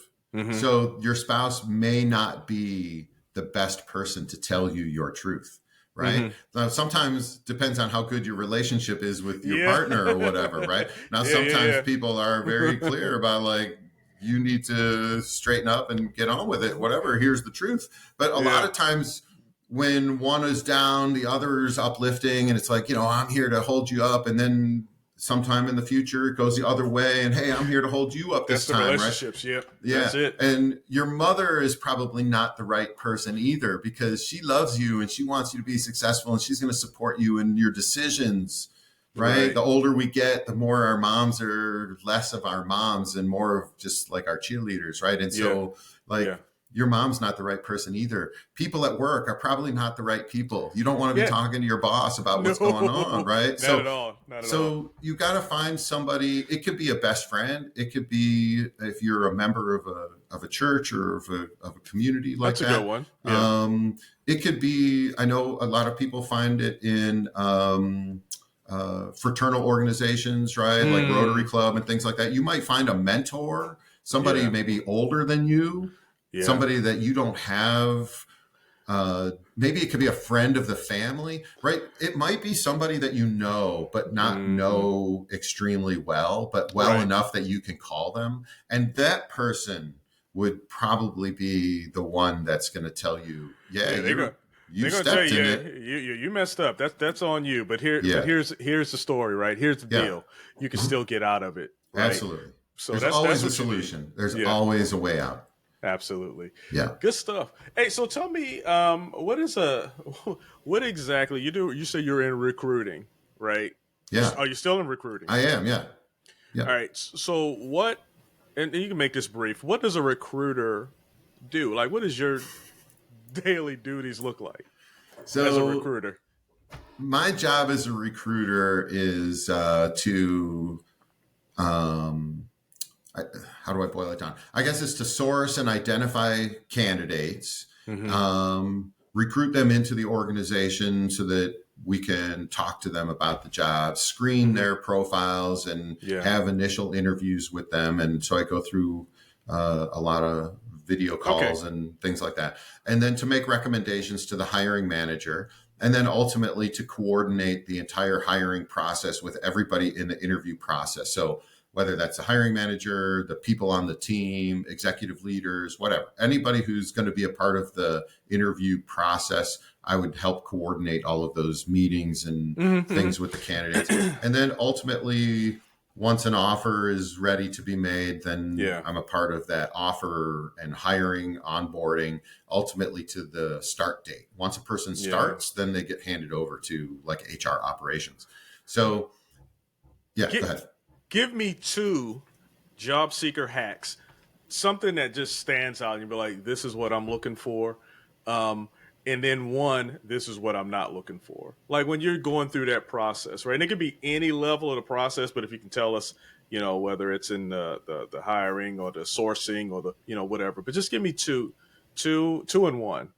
So your spouse may not be the best person to tell you your truth, right? Now, sometimes depends on how good your relationship is with your partner or whatever, right? Now, sometimes people are very clear about, like, you need to straighten up and get on with it, whatever. Here's the truth. But a lot of times, when one is down, the other is uplifting, and it's like, I'm here to hold you up. And then sometime in the future, it goes the other way, and hey, I'm here to hold you up this time, relationships, right? Yeah, that's it. And your mother is probably not the right person either, because she loves you and she wants you to be successful, and she's going to support you in your decisions, right? The older we get, the more our moms are less of our moms and more of just like our cheerleaders, right? And so your mom's not the right person either. People at work are probably not the right people. You don't want to be talking to your boss about what's going on, right? Not at all. So you got to find somebody. It could be a best friend. It could be if you're a member of a church or of a community like that. That's a good one. Yeah. It could be, I know a lot of people find it in fraternal organizations, right? Like Rotary Club and things like that. You might find a mentor, somebody maybe older than you. Somebody that you don't have, maybe it could be a friend of the family, right? It might be somebody that you know, but not know extremely well, but well enough that you can call them. And that person would probably be the one that's going to tell you, you stepped in it. You messed up. That's on you. But here's the story, right? Here's the deal. You can still get out of it. Right? Absolutely. So there's always a solution. There's always a way out. Absolutely. Yeah. Good stuff. Hey, so tell me, what exactly you do? You say you're in recruiting, right? Yeah. Are you still in recruiting? I am. Yeah. All right. So what, and you can make this brief. What does a recruiter do? Like, what does your daily duties look like? So as a recruiter? My job as a recruiter is how do I boil it down? I guess it's to source and identify candidates, recruit them into the organization so that we can talk to them about the job, screen their profiles, and have initial interviews with them. And so I go through a lot of video calls and things like that. And then to make recommendations to the hiring manager, and then ultimately to coordinate the entire hiring process with everybody in the interview process. So whether that's the hiring manager, the people on the team, executive leaders, whatever, anybody who's going to be a part of the interview process, I would help coordinate all of those meetings and things with the candidates. And then ultimately, once an offer is ready to be made, then I'm a part of that offer and hiring, onboarding, ultimately to the start date. Once a person starts, then they get handed over to like HR operations. So go ahead. Give me 2 job seeker hacks, something that just stands out and you'll be like, this is what I'm looking for. And then 1, this is what I'm not looking for. Like when you're going through that process, right? And it could be any level of the process, but if you can tell us, whether it's in the hiring or the sourcing or the, whatever, but just give me 2 and 1.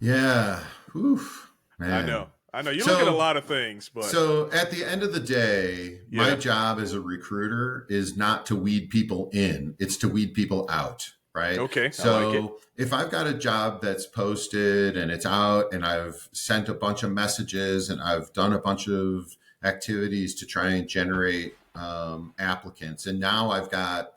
Yeah. Oof, man. I know you look at a lot of things, but so at the end of the day, my job as a recruiter is not to weed people in, it's to weed people out. Right. Okay. So I like it. If I've got a job that's posted and it's out and I've sent a bunch of messages and I've done a bunch of activities to try and generate applicants, and now I've got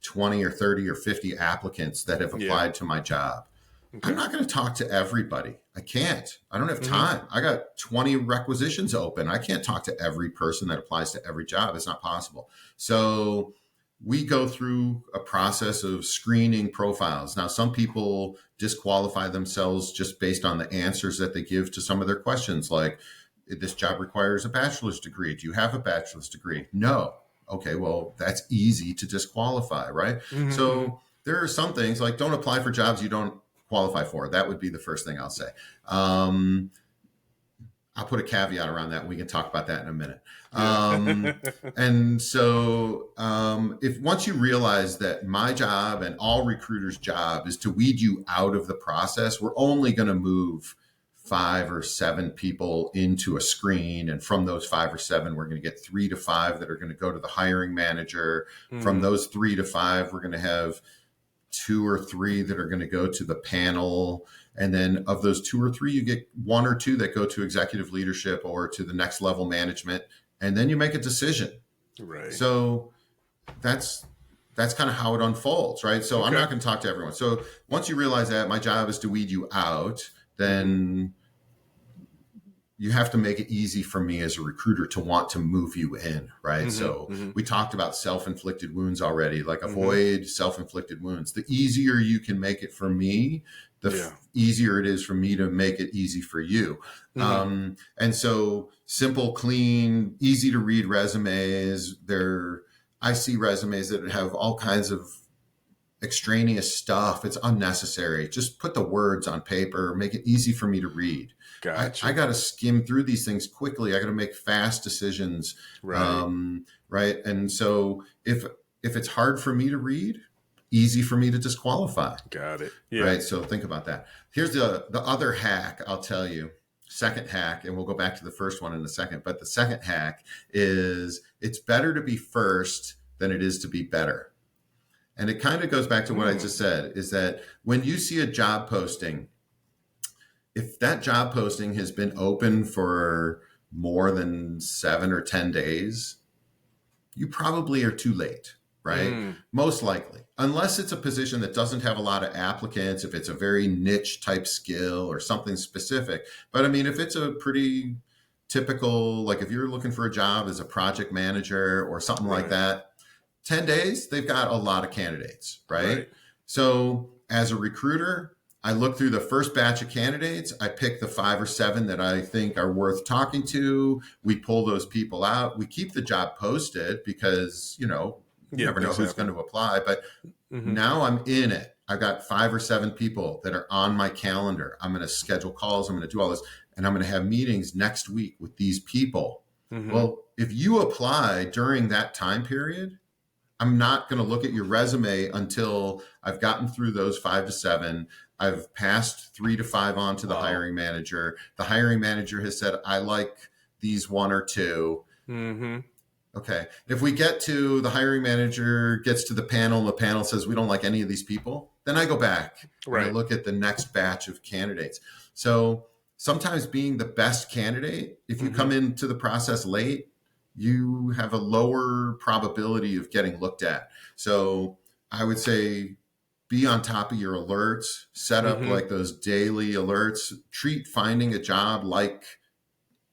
20 or 30 or 50 applicants that have applied to my job. Okay. I'm not going to talk to everybody. I can't. I don't have time. I got 20 requisitions open. I can't talk to every person that applies to every job. It's not possible. So we go through a process of screening profiles. Now, some people disqualify themselves just based on the answers that they give to some of their questions, like, this job requires a bachelor's degree. Do you have a bachelor's degree? No. Okay, well, that's easy to disqualify, right? So there are some things like don't apply for jobs you don't qualify for. That would be the first thing I'll say. I'll put a caveat around that. We can talk about that in a minute. And so if once you realize that my job and all recruiters' job is to weed you out of the process, we're only going to move 5 or 7 people into a screen. And from those 5 or 7, we're going to get 3 to 5 that are going to go to the hiring manager. From those 3 to 5, we're going to have 2 or 3 that are going to go to the panel. And then of those 2 or 3, you get 1 or 2 that go to executive leadership or to the next level management. And then you make a decision. Right. So that's kind of how it unfolds, right? So I'm not going to talk to everyone. So once you realize that my job is to weed you out, then you have to make it easy for me as a recruiter to want to move you in, right? So we talked about self-inflicted wounds already, like avoid self-inflicted wounds. The easier you can make it for me, the easier it is for me to make it easy for you. And so simple, clean, easy to read resumes. I see resumes that have all kinds of extraneous stuff. It's unnecessary. Just put the words on paper, make it easy for me to read. Gotcha. I got to skim through these things quickly. I got to make fast decisions. Right. And so if it's hard for me to read, easy for me to disqualify. Got it. Yeah. Right. So think about that. Here's the other hack I'll tell you. Second hack, and we'll go back to the first one in a second. But the second hack is it's better to be first than it is to be better. And it kind of goes back to what I just said, is that when you see a job posting, if that job posting has been open for more than 7 or 10 days, you probably are too late, right? Most likely, unless it's a position that doesn't have a lot of applicants, if it's a very niche type skill or something specific. But I mean, if it's a pretty typical, like if you're looking for a job as a project manager or something like that, 10 days, they've got a lot of candidates, right? So as a recruiter, I look through the first batch of candidates. I pick the 5 or 7 that I think are worth talking to. We pull those people out. We keep the job posted because, You never know who's going to apply. But now I'm in it. I've got 5 or 7 people that are on my calendar. I'm going to schedule calls. I'm going to do all this. And I'm going to have meetings next week with these people. Well, if you apply during that time period, I'm not going to look at your resume until I've gotten through those 5 to 7. I've passed 3 to 5 on to the hiring manager. The hiring manager has said, I like these 1 or 2. Okay. If we get to the hiring manager gets to the panel and the panel says, we don't like any of these people, then I go back and I look at the next batch of candidates. So sometimes being the best candidate, if you come into the process late, you have a lower probability of getting looked at. So I would say be on top of your alerts, set up like those daily alerts, treat finding a job like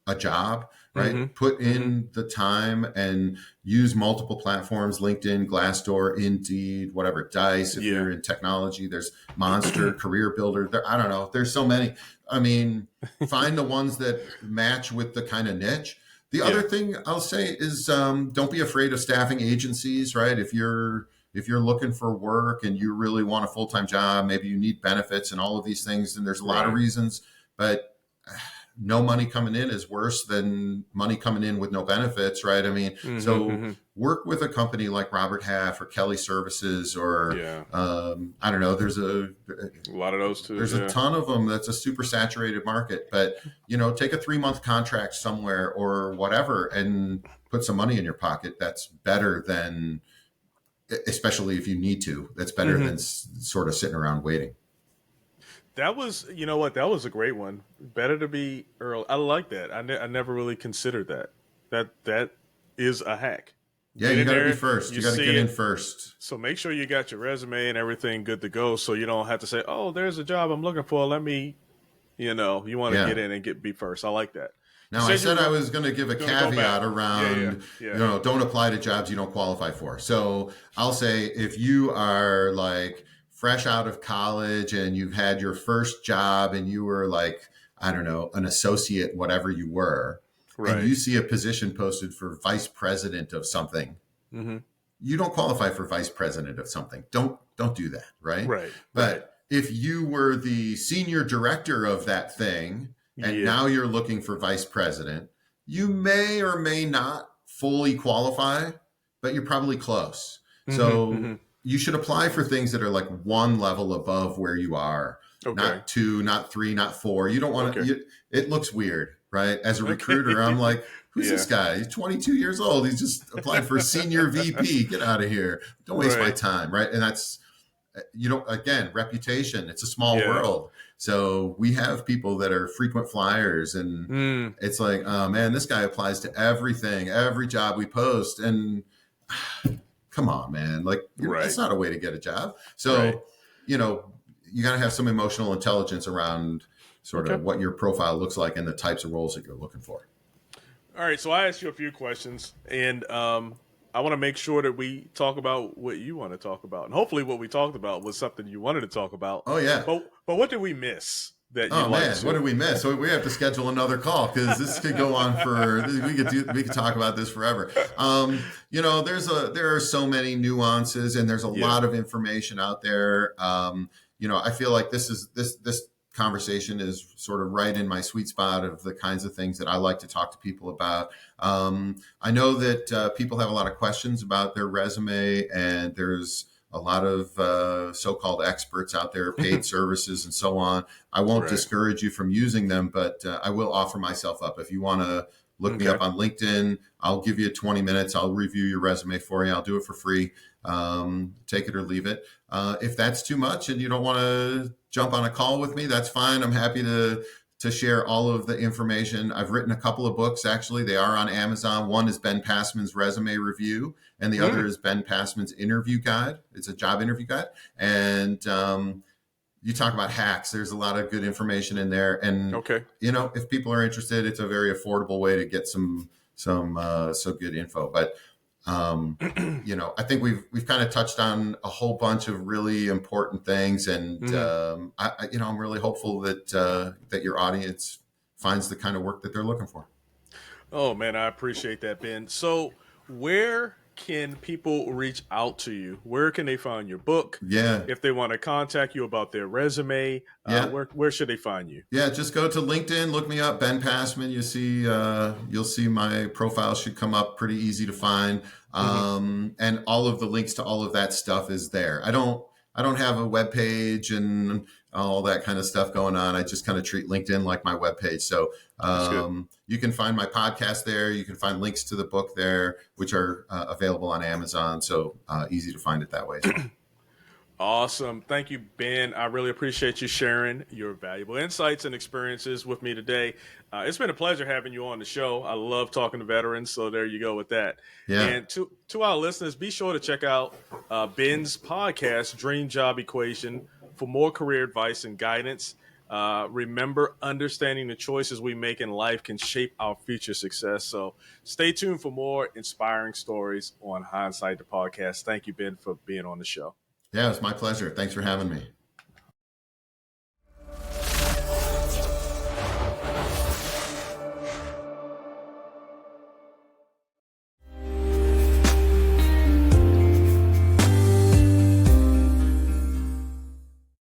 a job, right? Put in the time and use multiple platforms, LinkedIn, Glassdoor, Indeed, whatever, Dice. If you're in technology, there's Monster, Career Builder. I don't know. There's so many. I mean, find the ones that match with the kind of niche. The other thing I'll say is don't be afraid of staffing agencies, right? If you're looking for work and you really want a full-time job, maybe you need benefits and all of these things, and there's a lot of reasons, but no money coming in is worse than money coming in with no benefits, right? I mean, so work with a company like Robert Half or Kelly Services or, I don't know, there's a lot of those too. There's a ton of them. That's a super saturated market, but take a 3-month contract somewhere or whatever and put some money in your pocket. That's better than, especially if you need to, that's better than sort of sitting around waiting. That was, that was a great one. Better to be early. I like that. I never really considered that. That is a hack. Yeah, you got to be first. You got to get in first. So make sure you got your resume and everything good to go, so you don't have to say, "Oh, there's a job I'm looking for. Let me," you want to get in and be first. I like that. Now, I said I was going to give a caveat around, don't apply to jobs you don't qualify for. So I'll say if you are like fresh out of college and you've had your first job and you were like, I don't know, an associate, whatever you were, and you see a position posted for vice president of something, you don't qualify for vice president of something. Don't do that, right? But if you were the senior director of that thing and now you're looking for vice president, you may or may not fully qualify, but you're probably close. So you should apply for things that are like 1 level above where you are, not 2, not 3, not 4. You don't want to, it looks weird, right? As a recruiter, I'm like, who's this guy? He's 22 years old. He's just applied for senior VP. Get out of here. Don't waste my time, right? And that's, again, reputation. It's a small world. So we have people that are frequent flyers and it's like, oh man, this guy applies to everything, every job we post. And come on, man. Like, that's not a way to get a job. So, you got to have some emotional intelligence around sort of what your profile looks like and the types of roles that you're looking for. All right. So I asked you a few questions and I want to make sure that we talk about what you want to talk about. And hopefully what we talked about was something you wanted to talk about. Oh, yeah. But what did we miss? What did we miss? So we have to schedule another call because this could go on for we could talk about this forever. There are so many nuances and there's a lot of information out there. I feel like this conversation is sort of right in my sweet spot of the kinds of things that I like to talk to people about. I know that people have a lot of questions about their resume, and there's a lot of so-called experts out there, paid services and so on. I won't discourage you from using them, but I will offer myself up. If you want to look me up on LinkedIn, I'll give you 20 minutes. I'll review your resume for you. I'll do it for free. Take it or leave it. If that's too much and you don't want to jump on a call with me, that's fine. I'm happy to share all of the information. I've written a couple of books, actually. They are on Amazon. One is Ben Passman's Resume Review, and the other is Ben Passman's Interview Guide. It's a job interview guide. And you talk about hacks. There's a lot of good information in there. And, if people are interested, it's a very affordable way to get some good info. But I think we've kind of touched on a whole bunch of really important things, and I'm really hopeful that your audience finds the kind of work that they're looking for. Oh man, I appreciate that, Ben. So where can people reach out to you? Where can they find your book? Yeah. If they want to contact you about their resume, where should they find you? Yeah, just go to LinkedIn, look me up, Ben Passman. You'll see my profile should come up, pretty easy to find. And all of the links to all of that stuff is there. I don't have a web page and all that kind of stuff going on. I just kind of treat LinkedIn like my web page. So you can find my podcast there. You can find links to the book there, which are available on Amazon. So easy to find it that way as well. Awesome. Thank you, Ben. I really appreciate you sharing your valuable insights and experiences with me today. It's been a pleasure having you on the show. I love talking to veterans, so there you go with that. Yeah. And to our listeners, be sure to check out Ben's podcast, Dream Job Equation, for more career advice and guidance. Remember, understanding the choices we make in life can shape our future success. So stay tuned for more inspiring stories on Hindsight the Podcast. Thank you, Ben, for being on the show. Yeah, it's my pleasure. Thanks for having me.